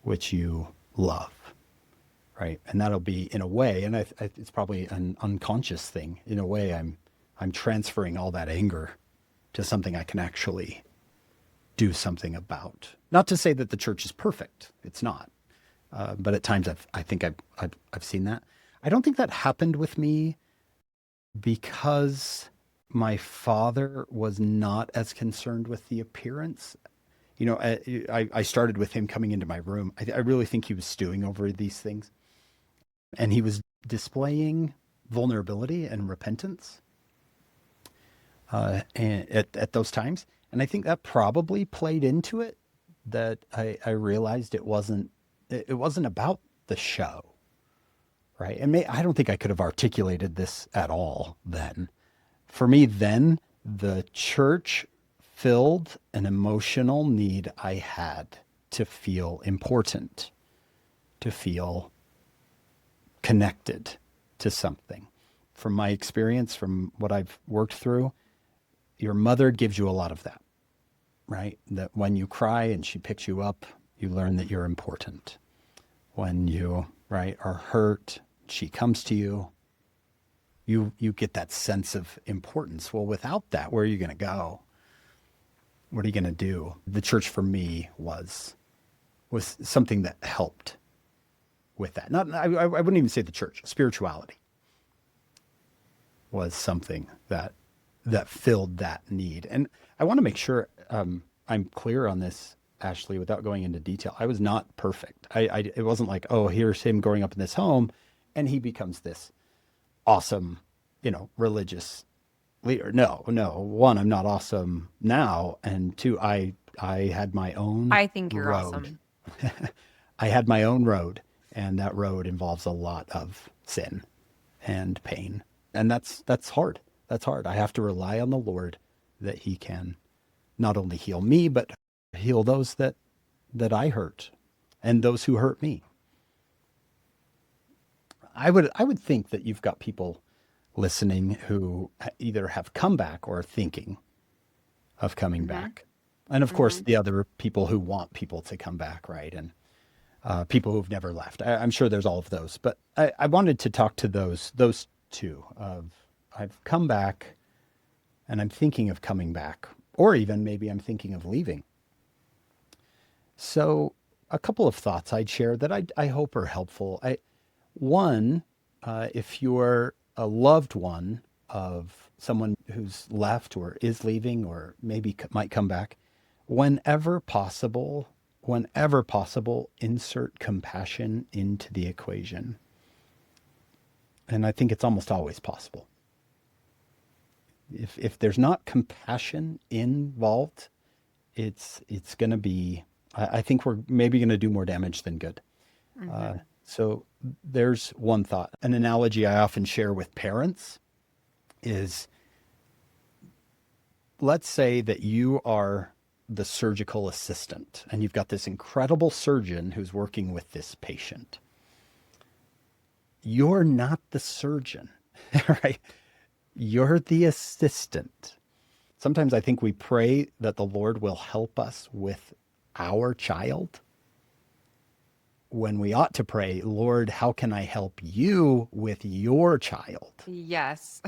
which you love, right? And that'll be in a way, and it's probably an unconscious thing. In a way, I'm transferring all that anger to something I can actually do something about. Not to say that the church is perfect; it's not. But at times, I think I've seen that. I don't think that happened with me because my father was not as concerned with the appearance. You know, I started with him coming into my room. I really think he was stewing over these things. And he was displaying vulnerability and repentance and at those times. And I think that probably played into it, that I realized it wasn't about the show, right? And I don't think I could have articulated this at all then. For me, then, the church filled an emotional need I had to feel important, to feel connected to something. From my experience, from what I've worked through, your mother gives you a lot of that, right? That when you cry and she picks you up, you learn that you're important. When you, right, are hurt, she comes to you. You get that sense of importance. Well, without that, where are you going to go? What are you going to do? The church for me was something that helped with that. I wouldn't even say the church. Spirituality was something that filled that need. And I want to make sure I'm clear on this, Ashley, without going into detail. I was not perfect. It wasn't like, oh, here's him growing up in this home, and he becomes this awesome, religious leader. No. One, I'm not awesome now, and two, I had my own I think you're road. awesome. I had my own road, and that road involves a lot of sin and pain, and that's hard. That's hard. I have to rely on the Lord that He can not only heal me, but heal those that I hurt and those who hurt me. I would think that you've got people listening who either have come back or are thinking of coming back. And of course, the other people who want people to come back, right? And people who've never left. I'm sure there's all of those. But I wanted to talk to those two of, I've come back and I'm thinking of coming back, or even maybe I'm thinking of leaving. So a couple of thoughts I'd share that I hope are helpful. One, if you're a loved one of someone who's left or is leaving or maybe might come back, whenever possible, insert compassion into the equation. And I think it's almost always possible. If there's not compassion involved, it's going to be, I think we're maybe going to do more damage than good. So there's one thought. An analogy I often share with parents is, let's say that you are the surgical assistant and you've got this incredible surgeon who's working with this patient. You're not the surgeon, right? You're the assistant. Sometimes I think we pray that the Lord will help us with our child when we ought to pray, Lord, how can I help you with your child? Yes.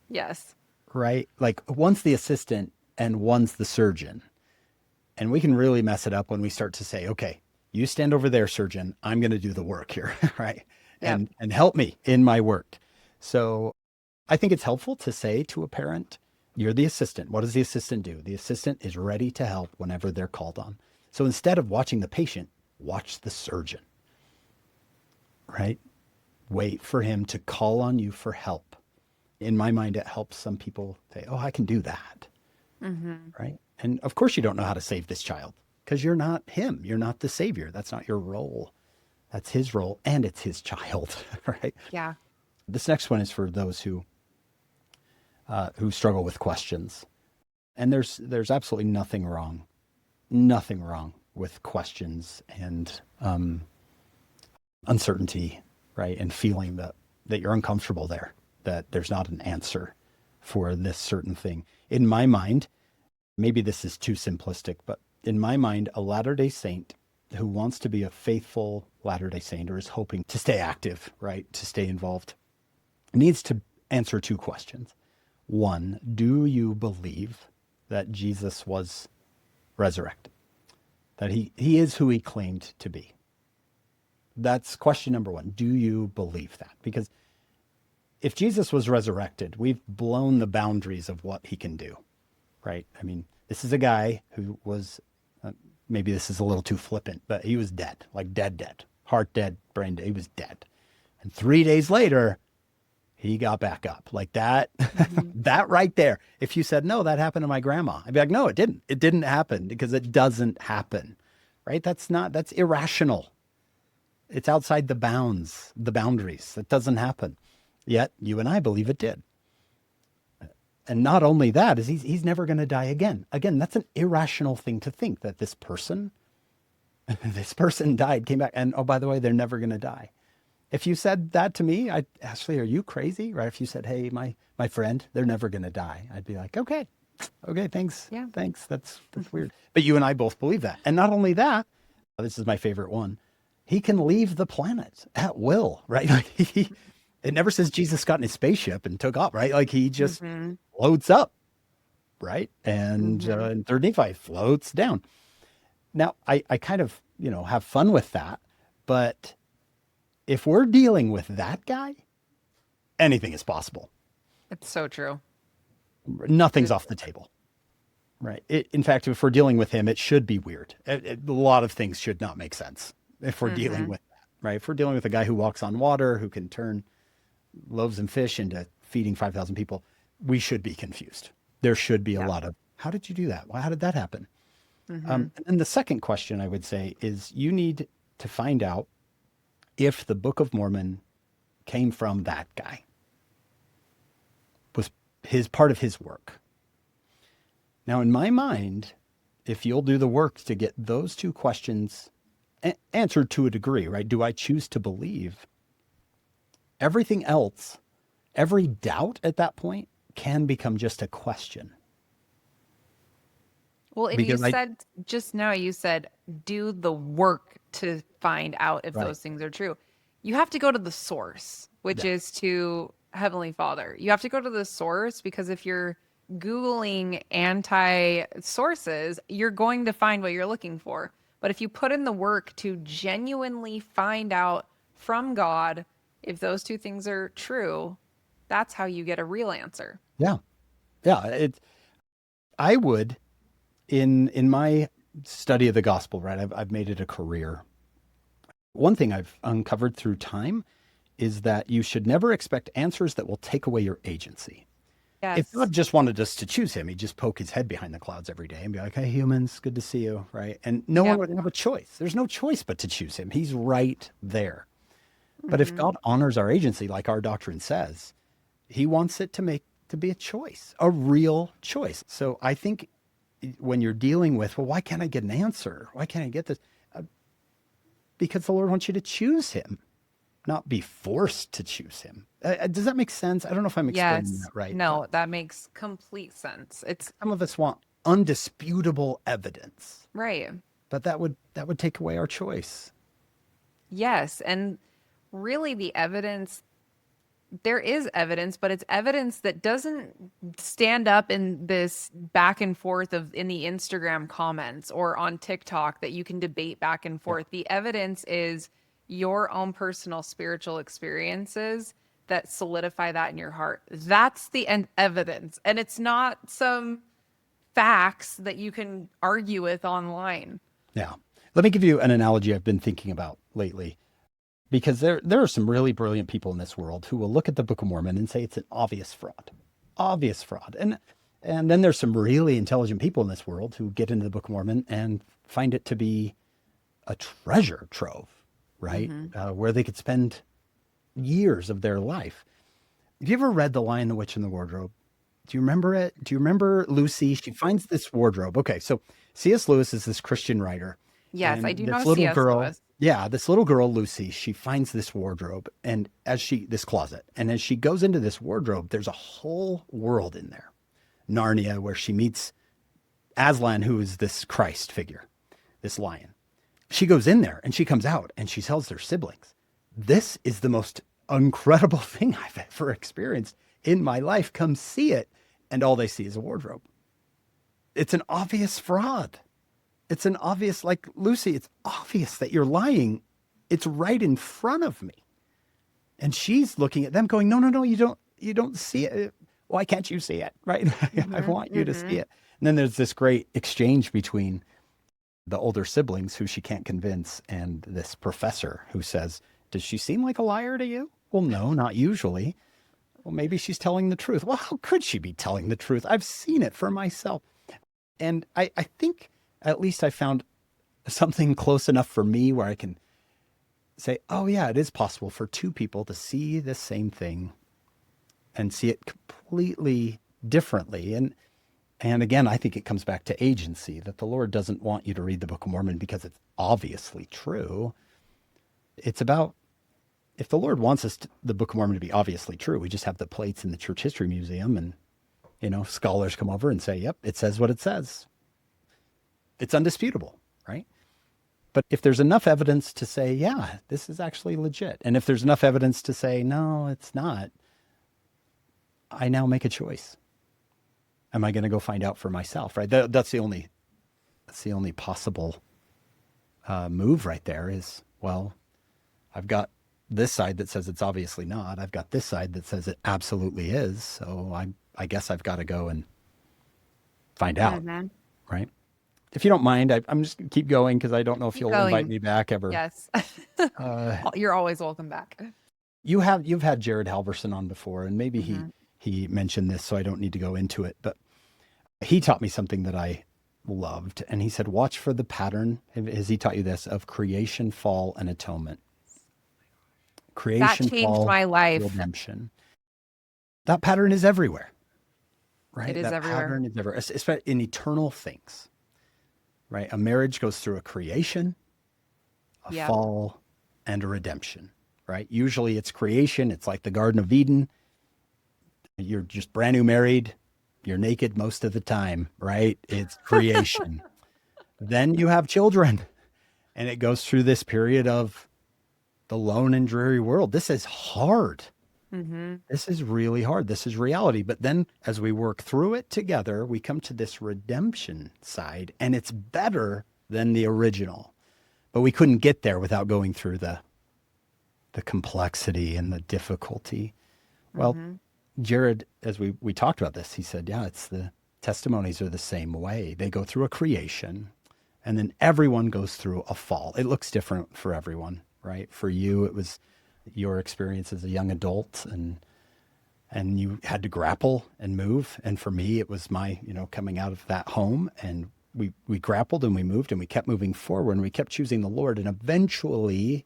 Yes. Right? Like one's the assistant and one's the surgeon. And we can really mess it up when we start to say, okay, you stand over there, surgeon. I'm going to do the work here, right? Yep. And help me in my work. So I think it's helpful to say to a parent, you're the assistant. What does the assistant do? The assistant is ready to help whenever they're called on. So instead of watching the patient, watch the surgeon, right? Wait for him to call on you for help. In my mind, it helps some people say, oh, I can do that, Mm-hmm. right? And of course, you don't know how to save this child because you're not him. You're not the savior. That's not your role. That's his role, and it's his child, right? Yeah. This next one is for those who struggle with questions. And there's absolutely nothing wrong with questions and uncertainty, right? And feeling that you're uncomfortable there, that there's not an answer for this certain thing. In my mind, maybe this is too simplistic, but in my mind, a Latter-day Saint who wants to be a faithful Latter-day Saint or is hoping to stay active, right? To stay involved, needs to answer two questions. One, do you believe that Jesus was resurrected? That he is who he claimed to be? That's question number one. Do you believe that? Because if Jesus was resurrected, we've blown the boundaries of what he can do, right? I mean, this is a guy who was, maybe this is a little too flippant, but he was dead, like dead, heart dead, brain dead. He was dead. And 3 days later, he got back up like that. Mm-hmm. That right there. If you said, no, that happened to my grandma, I'd be like, no, it didn't. It didn't happen because it doesn't happen, right? That's irrational. It's outside the boundaries. That doesn't happen. Yet you and I believe it did. And not only that is he's never going to die again. Again, that's an irrational thing to think that this person died, came back, and oh, by the way, they're never going to die. If you said that to me, Ashley, are you crazy? Right? If you said, hey, my friend, they're never going to die, I'd be like, okay, thanks. Yeah. Thanks. That's weird. But you and I both believe that. And not only that, this is my favorite one. He can leave the planet at will, right? Like it never says Jesus got in his spaceship and took off, right? Like he just Mm-hmm. floats up, right? And Mm-hmm. in third Nephi floats down. Now, I kind of, have fun with that. But if we're dealing with that guy, anything is possible. It's so true. Nothing's off the table, right? In fact, if we're dealing with him, it should be weird. A lot of things should not make sense if we're dealing Mm-hmm. with that, right? If we're dealing with a guy who walks on water, who can turn loaves and fish into feeding 5,000 people, we should be confused. There should be a Yeah. lot of, how did you do that? How did that happen? Mm-hmm. And then the second question I would say is you need to find out if the Book of Mormon came from that guy, was his part of his work. Now, in my mind, if you'll do the work to get those two questions answered to a degree, right? Do I choose to believe? Everything else, every doubt at that point can become just a question. Well, and you Because said just now, you said do the work to find out if right. those things are true. You have to go to the source, which Yeah. is to Heavenly Father. You have to go to the source because if you're Googling anti sources, you're going to find what you're looking for. But if you put in the work to genuinely find out from God if those two things are true, that's how you get a real answer. Yeah. Yeah. I would, in my study of the gospel, right? I've made it a career. One thing I've uncovered through time is that you should never expect answers that will take away your agency. If Yes. God just wanted us to choose him, he'd just poke his head behind the clouds every day and be like, hey, humans, good to see you, right? And no one Yep. would have a choice. There's no choice but to choose him. He's right there. But if Hmm. God honors our agency, like our doctrine says, he wants it to be a choice, a real choice. So I think when you're dealing with, well, why can't I get an answer? Why can't I get this? Because the Lord wants you to choose him, not be forced to choose him. Does that make sense? I don't know if I'm explaining Yes. that right. No, that makes complete sense. It's Some of us want undisputable evidence, right. but that would take away our choice. Yes. And really, there is evidence, but it's evidence that doesn't stand up in this back and forth of in the Instagram comments or on TikTok that you can debate back and Yeah. forth. The evidence is your own personal spiritual experiences that solidify that in your heart. That's the evidence. And it's not some facts that you can argue with online. Yeah. Let me give you an analogy I've been thinking about lately, because there are some really brilliant people in this world who will look at the Book of Mormon and say it's an obvious fraud. And then there's some really intelligent people in this world who get into the Book of Mormon and find it to be a treasure trove, right? Hmm. Where they could spend years of their life. Have you ever read The Lion, the Witch, and the Wardrobe? Do you remember it? Do you remember Lucy? She finds this wardrobe. Okay, so C.S. Lewis is this Christian writer, Yes, I and do know this little C.S. girl, Lewis. yeah, this little girl Lucy, she finds this wardrobe, and this closet, and as she goes into this wardrobe, there's a whole world in there, Narnia, where she meets Aslan, who is this Christ figure, this lion. She goes in there and she comes out and she tells her siblings, "This is the most incredible thing I've ever experienced in my life. Come see it." And all they see is a wardrobe. It's an obvious fraud. It's an obvious, like, Lucy, it's obvious that you're lying. It's right in front of me. And she's looking at them going, "No, no, no, you don't see it. Why can't you see it?" Right? I Hmm. want you to see Hmm. it. And then there's this great exchange between the older siblings who she can't convince and this professor who says, "Does she seem like a liar to you?" "Well, no, not usually." "Well, maybe she's telling the truth." "Well, how could she be telling the truth? I've seen it for myself." And I think at least I found something close enough for me where I can say, oh, yeah, it is possible for two people to see the same thing and see it completely differently. And again, I think it comes back to agency, that the Lord doesn't want you to read the Book of Mormon because it's obviously true. It's about, if the Lord wants the Book of Mormon to be obviously true, we just have the plates in the Church History Museum, and scholars come over and say, "Yep, it says what it says. It's undisputable," right? But if there's enough evidence to say, "Yeah, this is actually legit," and if there's enough evidence to say, "No, it's not," I now make a choice. Am I going to go find out for myself? Right? That's the only possible move right there. Is, well, I've got this side that says it's obviously not. I've got this side that says it absolutely is. So I guess I've got to go and find out, Hmm. right? If you don't mind, I'm just going to keep going because I don't know if Keep you'll invite going. me back ever. Yes. Uh, You're always welcome back. you've had Jared Halverson on before, and maybe he Hmm. he mentioned this, so I don't need to go into it. But he taught me something that I loved, and he said, "Watch for the pattern." Has he taught you this, of creation, fall, and atonement? That Creation, changed fall, my life. redemption. That pattern is everywhere, It right? is That everywhere. pattern is everywhere, especially in eternal things, right? A marriage goes through a creation, a Yep. fall, and a redemption, right? Usually it's creation. It's like the Garden of Eden. You're just brand new married. You're naked most of the time, right? It's creation. Then you have children, and it goes through this period of the lone and dreary world. This is hard. Hmm. This is really hard. This is reality. But then as we work through it together, we come to this redemption side, and it's better than the original. But we couldn't get there without going through the complexity and the difficulty. Well, Hmm. Jared, as we talked about this, he said, "Yeah, it's the testimonies are the same way. They go through a creation, and then everyone goes through a fall. It looks different for everyone, right? For you, it was your experience as a young adult, and you had to grapple and move. And for me, it was my, coming out of that home, and we grappled and we moved and we kept moving forward and we kept choosing the Lord, and eventually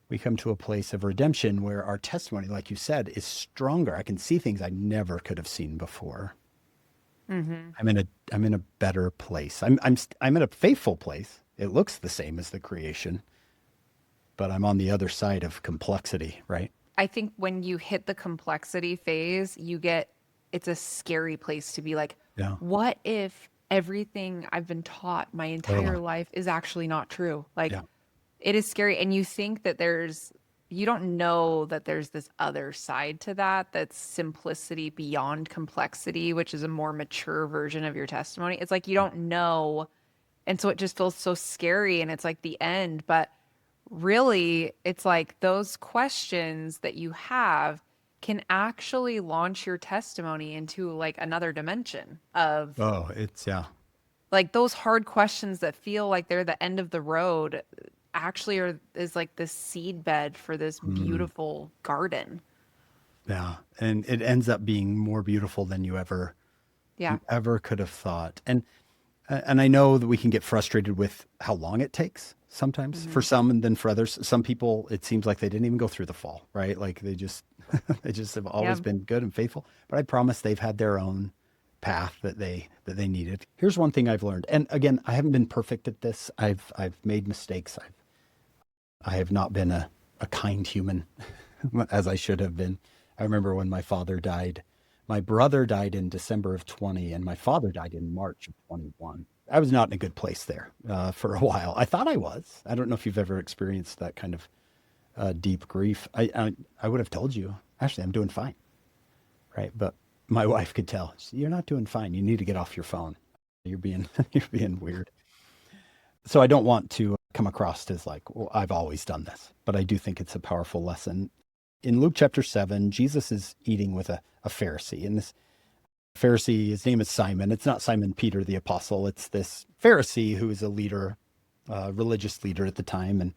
we come to a place of redemption where our testimony, like you said, is stronger. I can see things I never could have seen before. Hmm. I'm in a better place. I'm in a faithful place. It looks the same as the creation, but I'm on the other side of complexity, right? I think when you hit the complexity phase, it's a scary place to be like, Yeah. what if everything I've been taught my entire Oh, life is actually not true? Like, yeah. It is scary. And you think that you don't know that there's this other side to that, that's simplicity beyond complexity, which is a more mature version of your testimony. It's like you don't know. And so it just feels so scary. And it's like the end. But really, it's like those questions that you have can actually launch your testimony into like another dimension of Oh, it's, yeah. like those hard questions that feel like they're the end of the road actually is like this seed bed for this Mm, beautiful garden. yeah. And it ends up being more beautiful than Yeah. you ever could have thought. And I know that we can get frustrated with how long it takes sometimes for Hmm. some, and then for others. Some people, it seems like they didn't even go through the fall, right? Like they just, they just have always Yeah. been good and faithful. But I promise they've had their own path that they needed. Here's one thing I've learned. And again, I haven't been perfect at this. I've made mistakes. I have not been a kind human as I should have been. I remember when my father died. My brother died in December of 20, and my father died in March of 21. I was not in a good place there for a while. I thought I was. I don't know if you've ever experienced that kind of deep grief. I would have told you, actually, I'm doing fine, right? But my wife could tell, you're not doing fine. You need to get off your phone. You're being you're being weird. So I don't want to come across as like, well, I've always done this, but I do think it's a powerful lesson. In Luke chapter 7, Jesus is eating with a Pharisee. And this Pharisee, his name is Simon. It's not Simon Peter the apostle. It's this Pharisee who is a leader, religious leader at the time. And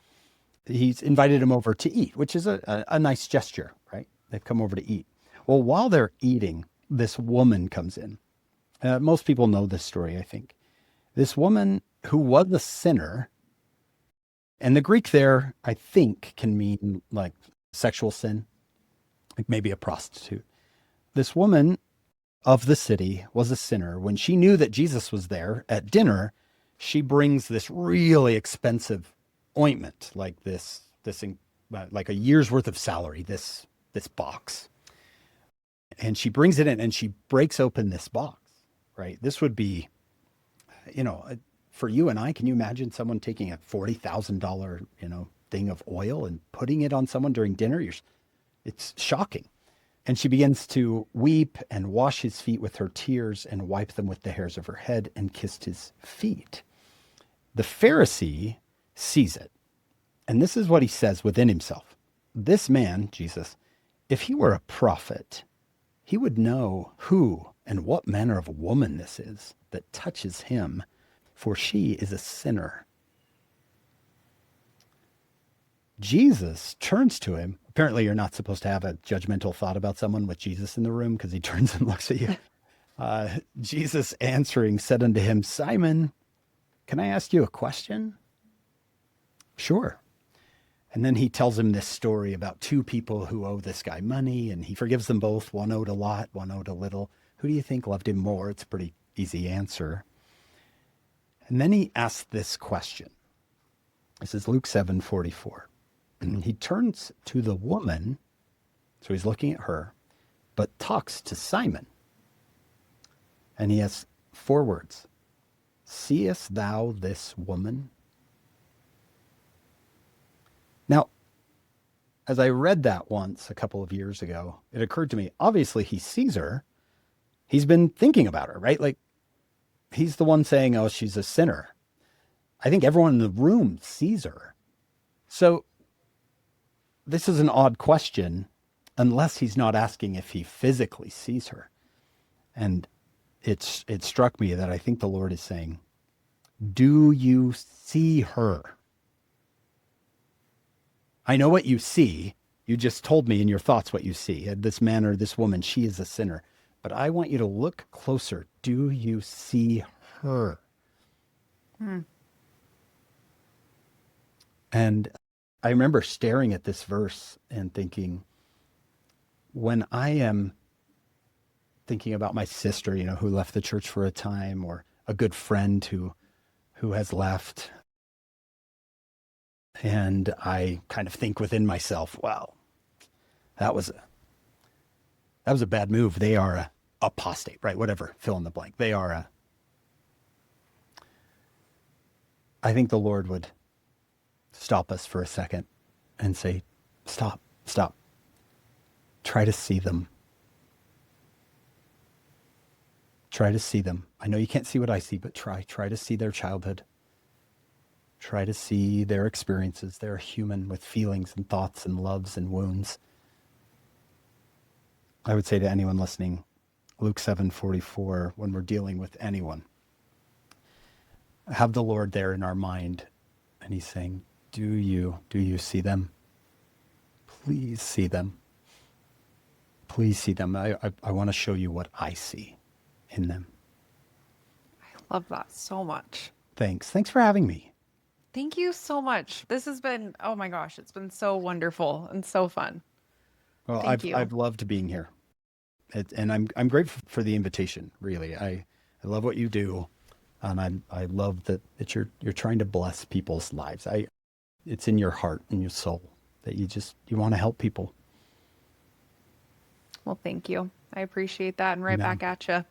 he's invited him over to eat, which is a nice gesture, right? They've come over to eat. Well, while they're eating, this woman comes in. Most people know this story, I think. This woman who was a sinner, and the Greek there, I think, can mean like sexual sin, like maybe a prostitute. This woman of the city was a sinner. When she knew that Jesus was there at dinner, she brings this really expensive ointment, like like a year's worth of salary, this box. And she brings it in and she breaks open this box, right? This would be, you know, for you and I, can you imagine someone taking a $40,000, thing of oil and putting it on someone during dinner? It's shocking. And she begins to weep and wash his feet with her tears and wipe them with the hairs of her head and kissed his feet. The Pharisee sees it. And this is what he says within himself. This man, Jesus, if he were a prophet, he would know who and what manner of woman this is that touches him, for she is a sinner. Jesus turns to him. Apparently, you're not supposed to have a judgmental thought about someone with Jesus in the room because he turns and looks at you. Jesus answering said unto him, Simon, can I ask you a question? Sure. And then he tells him this story about two people who owe this guy money, and he forgives them both. One owed a lot, one owed a little. Who do you think loved him more? It's a pretty easy answer. And then he asks this question. This is Luke 7:44. And he turns to the woman, so he's looking at her, but talks to Simon. And he has four words. Seest thou this woman? Now, as I read that once a couple of years ago, it occurred to me, obviously he sees her. He's been thinking about her, right? Like he's the one saying, oh, she's a sinner. I think everyone in the room sees her. So this is an odd question unless he's not asking if he physically sees her. And it struck me that I think the Lord is saying, do you see her? I know what you see. You just told me in your thoughts what you see. This man or this woman, she is a sinner. But I want you to look closer. Do you see her? Hmm. And I remember staring at this verse and thinking, when I am thinking about my sister, who left the church for a time, or a good friend who has left, and I kind of think within myself, wow, that was a bad move. They are a apostate, right? Whatever, fill in the blank. I think the Lord would stop us for a second and say, stop, stop. Try to see them. Try to see them. I know you can't see what I see, but try. Try to see their childhood. Try to see their experiences. They're human with feelings and thoughts and loves and wounds. I would say to anyone listening, Luke 7:44, when we're dealing with anyone, have the Lord there in our mind. And he's saying, do you see them? Please see them. Please see them. I want to show you what I see in them. I love that so much. Thanks. Thanks for having me. Thank you so much. This has been, oh my gosh, it's been so wonderful and so fun. Well, Thank you. I've loved being here. And I'm grateful for the invitation, really. I love what you do. And I love that you're trying to bless people's lives. It's in your heart and your soul that you want to help people. Well, thank you. I appreciate that. And right Amen. back at you.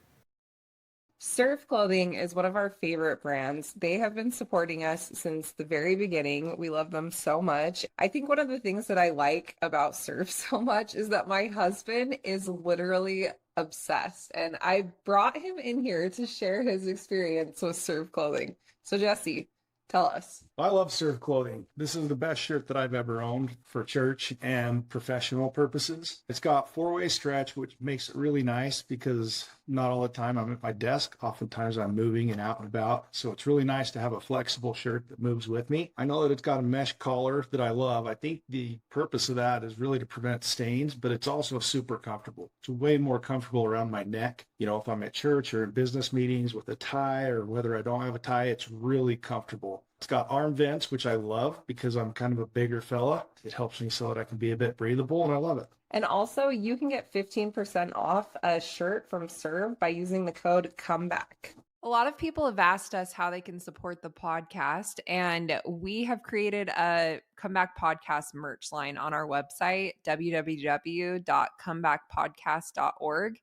Surf Clothing is one of our favorite brands. They have been supporting us since the very beginning. We love them so much. I think one of the things that I like about Surf so much is that my husband is literally obsessed, and I brought him in here to share his experience with Surf Clothing. So Jesse, tell us. I love Serve Clothing. This is the best shirt that I've ever owned for church and professional purposes. It's got four-way stretch, which makes it really nice because not all the time I'm at my desk. Oftentimes I'm moving and out and about. So it's really nice to have a flexible shirt that moves with me. I know that it's got a mesh collar that I love. I think the purpose of that is really to prevent stains, but it's also super comfortable. It's way more comfortable around my neck. You know, if I'm at church or in business meetings with a tie or whether I don't have a tie, it's really comfortable. It's got arm vents, which I love because I'm kind of a bigger fella. It helps me so that I can be a bit breathable, and I love it. And also, you can get 15% off a shirt from Serve by using the code COMEBACK. A lot of people have asked us how they can support the podcast, and we have created a Comeback Podcast merch line on our website, www.comebackpodcast.org.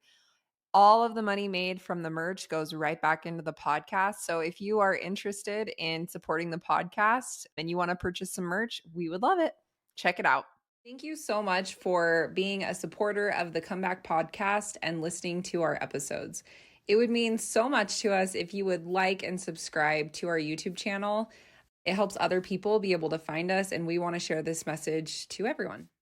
All of the money made from the merch goes right back into the podcast. So if you are interested in supporting the podcast and you want to purchase some merch, we would love it. Check it out. Thank you so much for being a supporter of the Comeback Podcast and listening to our episodes. It would mean so much to us if you would like and subscribe to our YouTube channel. It helps other people be able to find us, and we want to share this message to everyone.